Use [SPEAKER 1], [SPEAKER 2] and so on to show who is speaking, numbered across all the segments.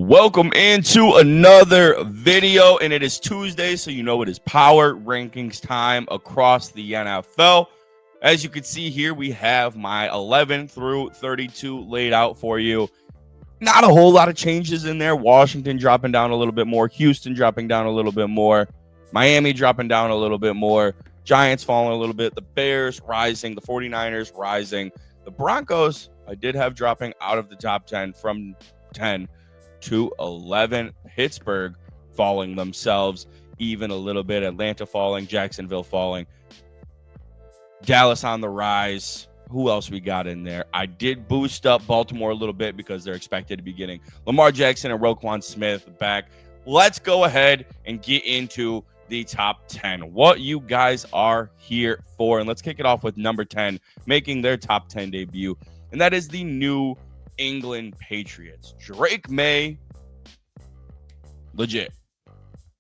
[SPEAKER 1] Welcome into another video, and it is Tuesday, so you know it is power rankings time across the NFL. As you can see here, we have my 11 through 32 laid out for you. Not a whole lot of changes in there. Washington dropping down a little bit more, Houston dropping down a little bit more, Miami dropping down a little bit more, Giants falling a little bit, the Bears rising, the 49ers rising, the Broncos I did have dropping out of the top 10 from 10 to 11. Pittsburgh falling themselves even a little bit. Atlanta falling, Jacksonville falling, Dallas on the rise. Who else we got in there? I did boost up Baltimore a little bit because they're expected to be getting Lamar Jackson and Roquan Smith back. Let's go ahead and get into the top 10, what you guys are here for. And let's kick it off with number 10 making their top 10 debut, and that is the New England Patriots. Drake May, legit.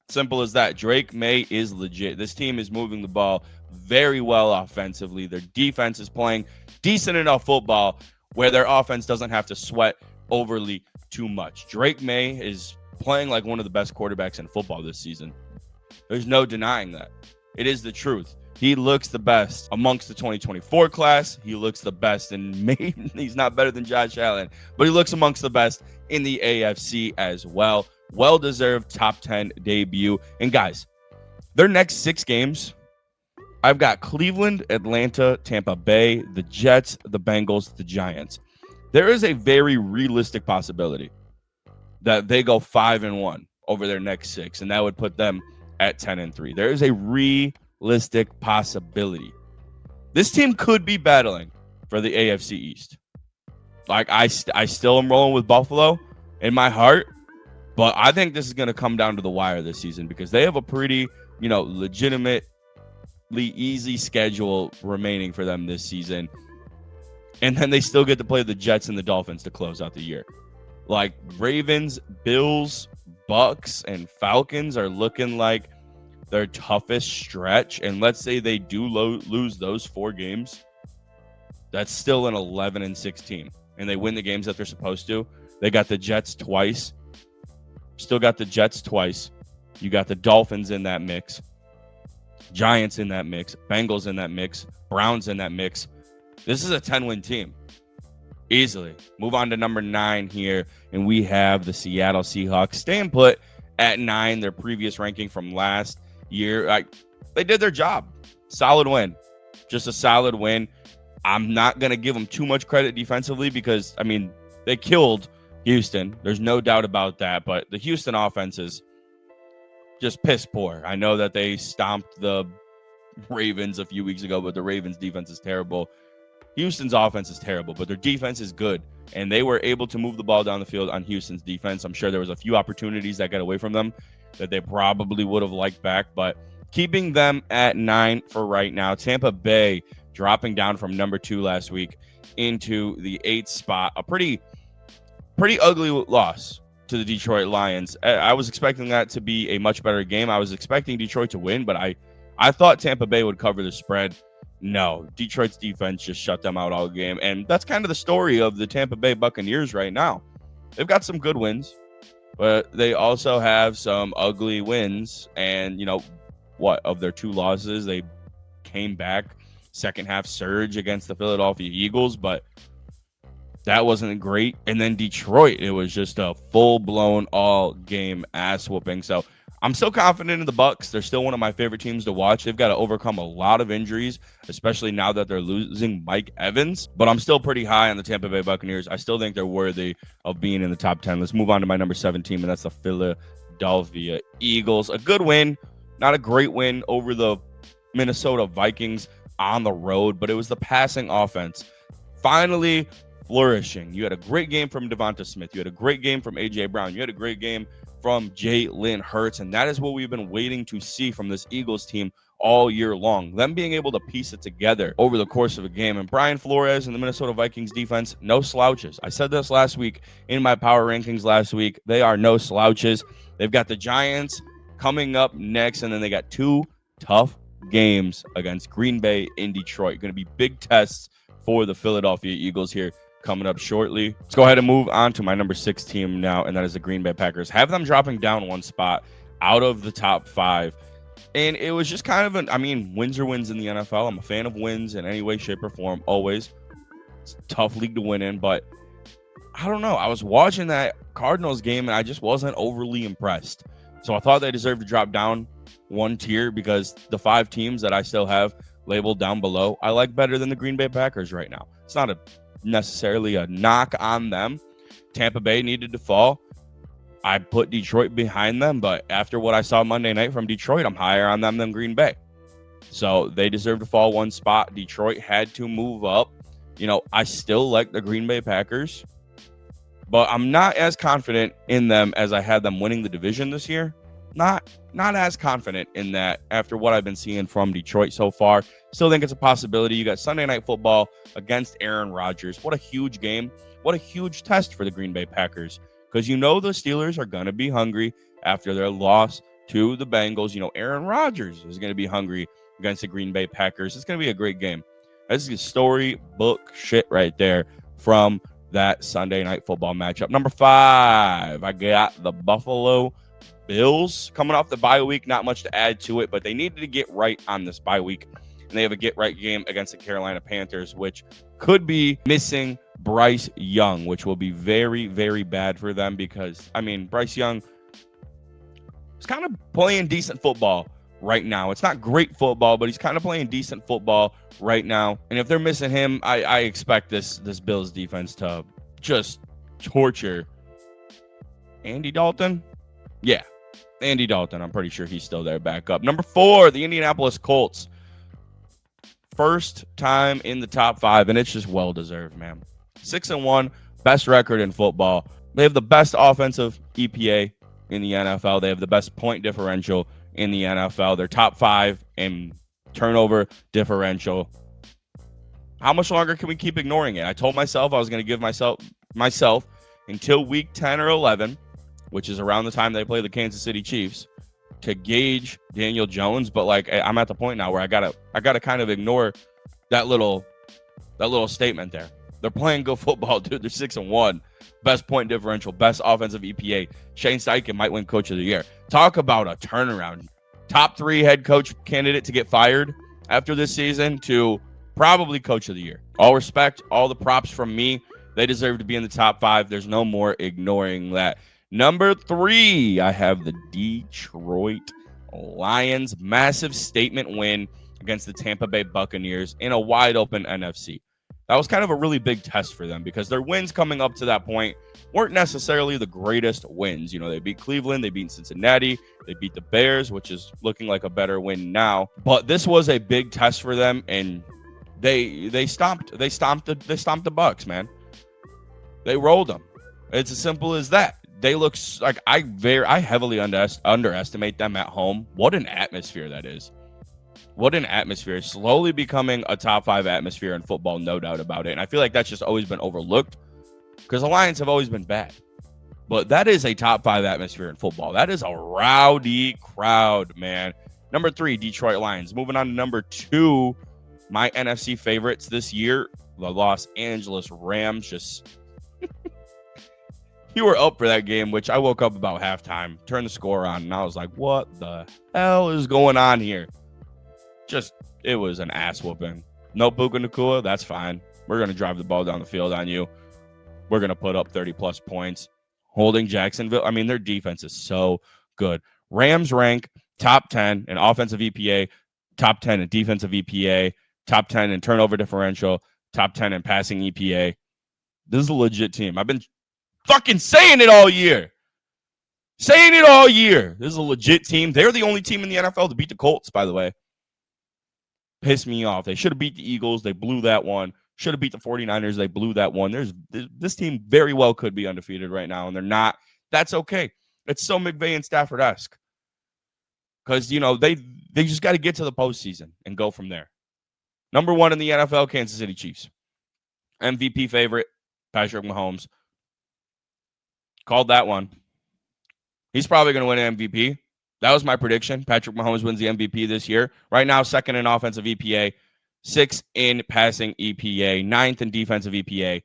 [SPEAKER 1] Simple as that. Drake May is legit. This team is moving the ball very well offensively. Their defense is playing decent enough football where their offense doesn't have to sweat overly too much. Drake May is playing like one of the best quarterbacks in football this season. There's no denying that. It is the truth. He looks the best amongst the 2024 class. He looks the best, and maybe he's not better than Josh Allen, but he looks amongst the best in the AFC as well. Well-deserved top 10 debut. And guys, their next 6 games, I've got Cleveland, Atlanta, Tampa Bay, the Jets, the Bengals, the Giants. There is a very realistic possibility that they go 5-1 over their next 6, and that would put them at 10-3. There is a realistic possibility. This team could be battling for the AFC East. Like I still am rolling with Buffalo in my heart, but I think this is going to come down to the wire this season because they have a pretty, legitimately easy schedule remaining for them this season. And then they still get to play the Jets and the Dolphins to close out the year. Like Ravens, Bills, Bucks, and Falcons are looking like their toughest stretch. And let's say they do lose those 4 games. That's still an 11-6 team. And they win the games that they're supposed to. They got the Jets twice. Still got the Jets twice. You got the Dolphins in that mix. Giants in that mix. Bengals in that mix. Browns in that mix. This is a 10-win team. Easily. Move on to number 9 here. And we have the Seattle Seahawks staying put at 9. Their previous ranking from last year. They did their job. Solid win. Just a solid win. I'm not going to give them too much credit defensively because, they killed Houston. There's no doubt about that. But the Houston offense is just piss poor. I know that they stomped the Ravens a few weeks ago, but the Ravens defense is terrible. Houston's offense is terrible, but their defense is good. And they were able to move the ball down the field on Houston's defense. I'm sure there was a few opportunities that got away from them that they probably would have liked back, but keeping them at 9 for right now. Tampa Bay dropping down from number 2 last week into the 8th spot. A pretty ugly loss to the Detroit Lions. I was expecting that to be a much better game. I was expecting Detroit to win, but I thought Tampa Bay would cover the spread. No, Detroit's defense just shut them out all game. And that's kind of the story of the Tampa Bay Buccaneers right now. They've got some good wins, but they also have some ugly wins. And, of their 2 losses, they came back second half surge against the Philadelphia Eagles, but that wasn't great. And then Detroit, it was just a full-blown all-game ass whooping. So I'm still confident in the Bucs. They're still one of my favorite teams to watch. They've got to overcome a lot of injuries, especially now that they're losing Mike Evans. But I'm still pretty high on the Tampa Bay Buccaneers. I still think they're worthy of being in the top 10. Let's move on to my number 7 team, and that's the Philadelphia Eagles. A good win, not a great win over the Minnesota Vikings on the road, but it was the passing offense finally flourishing. You had a great game from Devonta Smith. You had a great game from A.J. Brown. You had a great game from Jalen Hurts, and that is what we've been waiting to see from this Eagles team all year long. Them being able to piece it together over the course of a game. And Brian Flores and the Minnesota Vikings defense, no slouches. I said this last week in my power rankings last week. They are no slouches. They've got the Giants coming up next, and then they got 2 tough games against Green Bay and Detroit. Going to be big tests for the Philadelphia Eagles here coming up shortly. Let's go ahead and move on to my number 6 team now, and that is the Green Bay Packers. Have them dropping down one spot out of the top 5. And it was just kind of wins are wins in the NFL. I'm a fan of wins in any way, shape, or form, always. It's a tough league to win in, but I don't know. I was watching that Cardinals game, and I just wasn't overly impressed. So I thought they deserved to drop down one tier because the 5 teams that I still have labeled down below, I like better than the Green Bay Packers right now. It's not necessarily a knock on them. Tampa Bay needed to fall. I put Detroit behind them, but after what I saw Monday night from Detroit, I'm higher on them than Green Bay. So they deserve to fall one spot. Detroit had to move up. I still like the Green Bay Packers, but I'm not as confident in them as I had them winning the division this year. Not as confident in that after what I've been seeing from Detroit so far. Still think it's a possibility. You got Sunday Night Football against Aaron Rodgers. What a huge game. What a huge test for the Green Bay Packers. Because the Steelers are going to be hungry after their loss to the Bengals. Aaron Rodgers is going to be hungry against the Green Bay Packers. It's going to be a great game. This is storybook shit right there from that Sunday Night Football matchup. Number 5, I got the Buffalo Bills coming off the bye week. Not much to add to it, but they needed to get right on this bye week. And they have a get-right game against the Carolina Panthers, which could be missing Bryce Young, which will be very, very bad for them because, Bryce Young is kind of playing decent football right now. It's not great football, but he's kind of playing decent football right now. And if they're missing him, I expect this Bills defense to just torture Andy Dalton. Yeah, Andy Dalton. I'm pretty sure he's still there back up. Number 4, the Indianapolis Colts. First time in the top 5, and it's just well-deserved, man. 6-1, best record in football. They have the best offensive EPA in the NFL. They have the best point differential in the NFL. They're top 5 in turnover differential. How much longer can we keep ignoring it? I told myself I was going to give myself until week 10 or 11, which is around the time they play the Kansas City Chiefs, to gauge Daniel Jones, but I'm at the point now where I gotta kind of ignore that little statement there. They're playing good football, dude. They're 6-1, best point differential, best offensive EPA. Shane Steichen might win Coach of the Year. Talk about a turnaround. Top 3 head coach candidate to get fired after this season to probably Coach of the Year. All respect, all the props from me. They deserve to be in the top 5. There's no more ignoring that. Number 3, I have the Detroit Lions. Massive statement win against the Tampa Bay Buccaneers in a wide-open NFC. That was kind of a really big test for them because their wins coming up to that point weren't necessarily the greatest wins. They beat Cleveland, they beat Cincinnati, they beat the Bears, which is looking like a better win now. But this was a big test for them, and they stomped the Bucs, man. They rolled them. It's as simple as that. They look like I heavily underestimate them at home. What an atmosphere that is. What an atmosphere. Slowly becoming a top 5 atmosphere in football, no doubt about it. And I feel like that's just always been overlooked because the Lions have always been bad. But that is a top 5 atmosphere in football. That is a rowdy crowd, man. Number 3, Detroit Lions. Moving on to number 2, my NFC favorites this year, the Los Angeles Rams. Just you were up for that game, which I woke up about halftime, turned the score on, and I was like, what the hell is going on here? It was an ass whooping. No Puka Nacua, that's fine. We're going to drive the ball down the field on you. We're going to put up 30-plus points. Holding Jacksonville, their defense is so good. Rams rank top 10 in offensive EPA, top 10 in defensive EPA, top 10 in turnover differential, top 10 in passing EPA. This is a legit team. I've been fucking saying it all year. This is a legit team. They're the only team in the NFL to beat the Colts, by the way. Pissed me off. They should have beat the Eagles. They blew that one. Should have beat the 49ers. They blew that one. This team very well could be undefeated right now, and they're not. That's okay. It's so McVay and Stafford-esque. Because, they just got to get to the postseason and go from there. Number 1 in the NFL, Kansas City Chiefs. MVP favorite, Patrick Mahomes. Called that one. He's probably going to win MVP. That was my prediction. Patrick Mahomes wins the MVP this year. Right now, 2nd in offensive EPA, 6th in passing EPA, 9th in defensive EPA.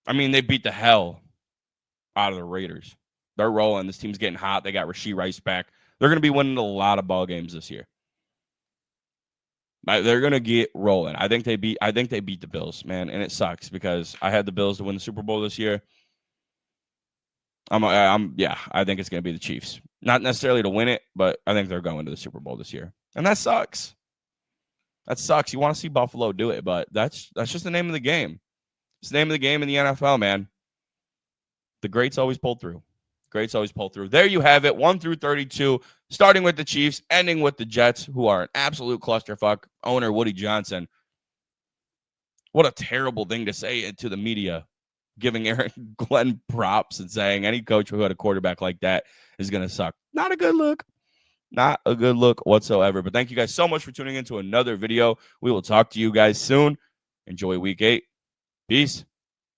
[SPEAKER 1] I mean, they beat the hell out of the Raiders. They're rolling. This team's getting hot. They got Rashee Rice back. They're going to be winning a lot of ball games this year. They're going to get rolling. I think they beat the Bills, man, and it sucks because I had the Bills to win the Super Bowl this year. I think it's going to be the Chiefs. Not necessarily to win it, but I think they're going to the Super Bowl this year. And that sucks. That sucks. You want to see Buffalo do it, but that's just the name of the game. It's the name of the game in the NFL, man. The greats always pull through. Greats always pull through. There you have it, 1 through 32, starting with the Chiefs, ending with the Jets, who are an absolute clusterfuck. Owner Woody Johnson. What a terrible thing to say to the media, giving Aaron Glenn props and saying any coach who had a quarterback like that is going to suck. Not a good look. Not a good look whatsoever. But thank you guys so much for tuning into another video. We will talk to you guys soon. Enjoy week 8. Peace.